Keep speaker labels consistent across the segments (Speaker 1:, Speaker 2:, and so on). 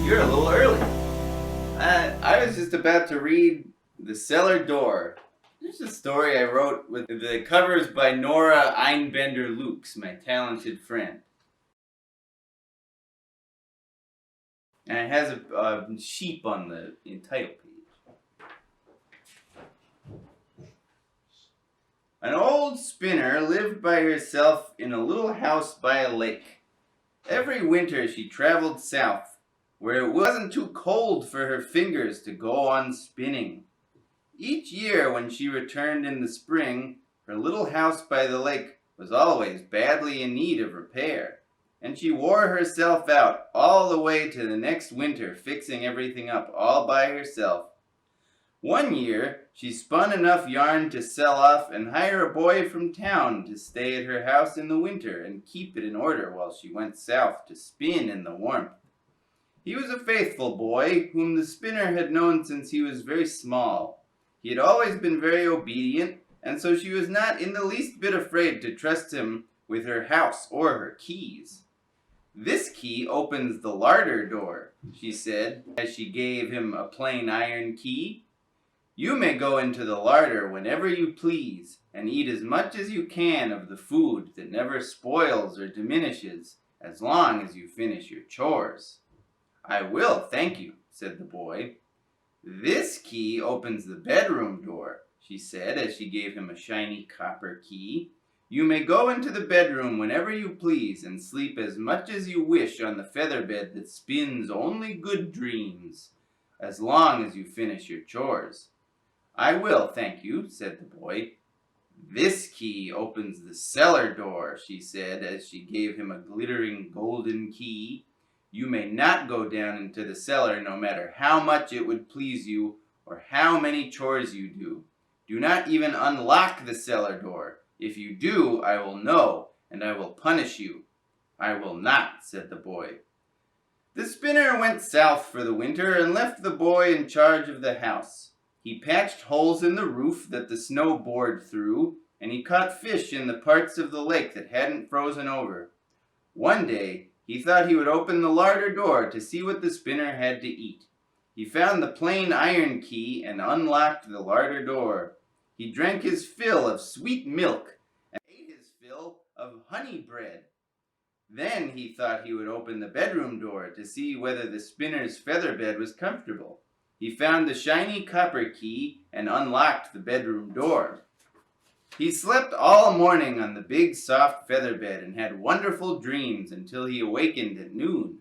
Speaker 1: You're a little early. I was just about to read The Cellar Door. There's a story I wrote with the covers by Nora Einbender-Luks, my talented friend. And it has a sheep on the title page. An old spinner lived by herself in a little house by a lake. Every winter she traveled south, where it wasn't too cold for her fingers to go on spinning. Each year when she returned in the spring, her little house by the lake was always badly in need of repair, and she wore herself out all the way to the next winter fixing everything up all by herself. One year, she spun enough yarn to sell off and hire a boy from town to stay at her house in the winter and keep it in order while she went south to spin in the warmth. He was a faithful boy whom the spinner had known since he was very small. He had always been very obedient, and so she was not in the least bit afraid to trust him with her house or her keys. "This key opens the larder door," she said, as she gave him a plain iron key. "You may go into the larder whenever you please, and eat as much as you can of the food that never spoils or diminishes, as long as you finish your chores." "I will, thank you," said the boy. "This key opens the bedroom door," she said, as she gave him a shiny copper key. "You may go into the bedroom whenever you please, and sleep as much as you wish on the feather bed that spins only good dreams, as long as you finish your chores." "I will, thank you," said the boy. "This key opens the cellar door," she said, as she gave him a glittering golden key. "You may not go down into the cellar no matter how much it would please you or how many chores you do. Do not even unlock the cellar door. If you do, I will know, and I will punish you." "I will not," said the boy. The spinner went south for the winter and left the boy in charge of the house. He patched holes in the roof that the snow bored through, and he caught fish in the parts of the lake that hadn't frozen over. One day, he thought he would open the larder door to see what the spinner had to eat. He found the plain iron key and unlocked the larder door. He drank his fill of sweet milk and ate his fill of honey bread. Then he thought he would open the bedroom door to see whether the spinner's feather bed was comfortable. He found the shiny copper key and unlocked the bedroom door. He slept all morning on the big soft feather bed and had wonderful dreams until he awakened at noon.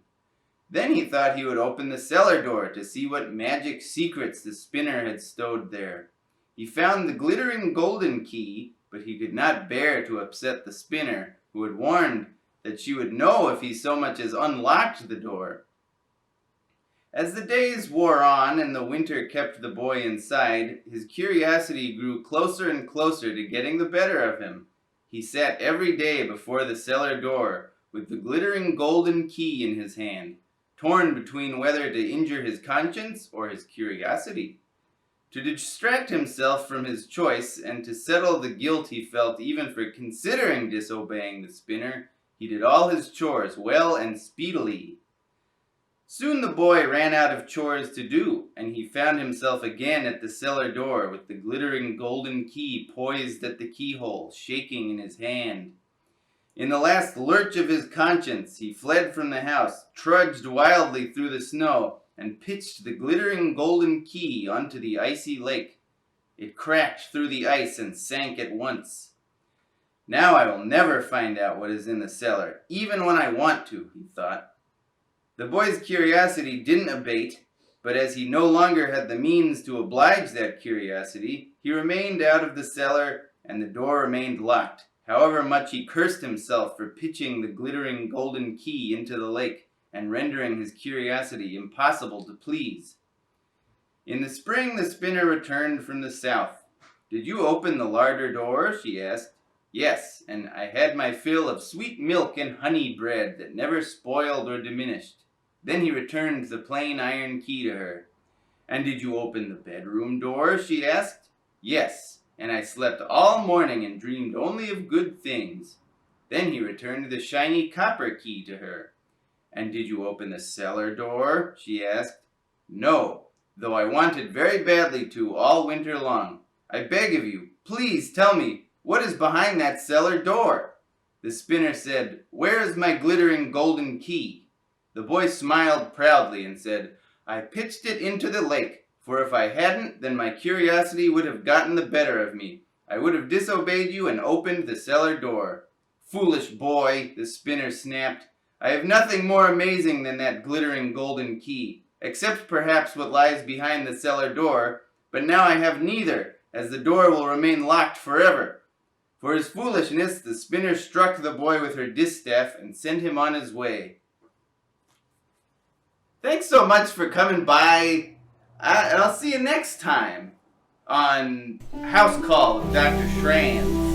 Speaker 1: Then he thought he would open the cellar door to see what magic secrets the spinner had stowed there. He found the glittering golden key, but he could not bear to upset the spinner, who had warned that she would know if he so much as unlocked the door. As the days wore on and the winter kept the boy inside, his curiosity grew closer and closer to getting the better of him. He sat every day before the cellar door with the glittering golden key in his hand, torn between whether to injure his conscience or his curiosity. To distract himself from his choice and to settle the guilt he felt even for considering disobeying the spinner, he did all his chores well and speedily. Soon the boy ran out of chores to do, and he found himself again at the cellar door with the glittering golden key poised at the keyhole, shaking in his hand. In the last lurch of his conscience, he fled from the house, trudged wildly through the snow, and pitched the glittering golden key onto the icy lake. It cracked through the ice and sank at once. "Now I will never find out what is in the cellar, even when I want to," he thought. The boy's curiosity didn't abate, but as he no longer had the means to oblige that curiosity, he remained out of the cellar and the door remained locked, however much he cursed himself for pitching the glittering golden key into the lake and rendering his curiosity impossible to please. In the spring the spinner returned from the south. "Did you open the larder door?" she asked. "Yes, and I had my fill of sweet milk and honey bread that never spoiled or diminished." Then he returned the plain iron key to her. "And did you open the bedroom door?" she asked. "Yes, and I slept all morning and dreamed only of good things." Then he returned the shiny copper key to her. "And did you open the cellar door?" she asked. "No, though I wanted very badly to all winter long. I beg of you, please tell me, what is behind that cellar door?" The spinner said, "Where is my glittering golden key?" The boy smiled proudly and said, "I pitched it into the lake, for if I hadn't, then my curiosity would have gotten the better of me. I would have disobeyed you and opened the cellar door." "Foolish boy," the spinner snapped, "I have nothing more amazing than that glittering golden key, except perhaps what lies behind the cellar door, but now I have neither, as the door will remain locked forever." For his foolishness, the spinner struck the boy with her distaff and sent him on his way. Thanks so much for coming by, and I'll see you next time on House Call with Dr. Schranz.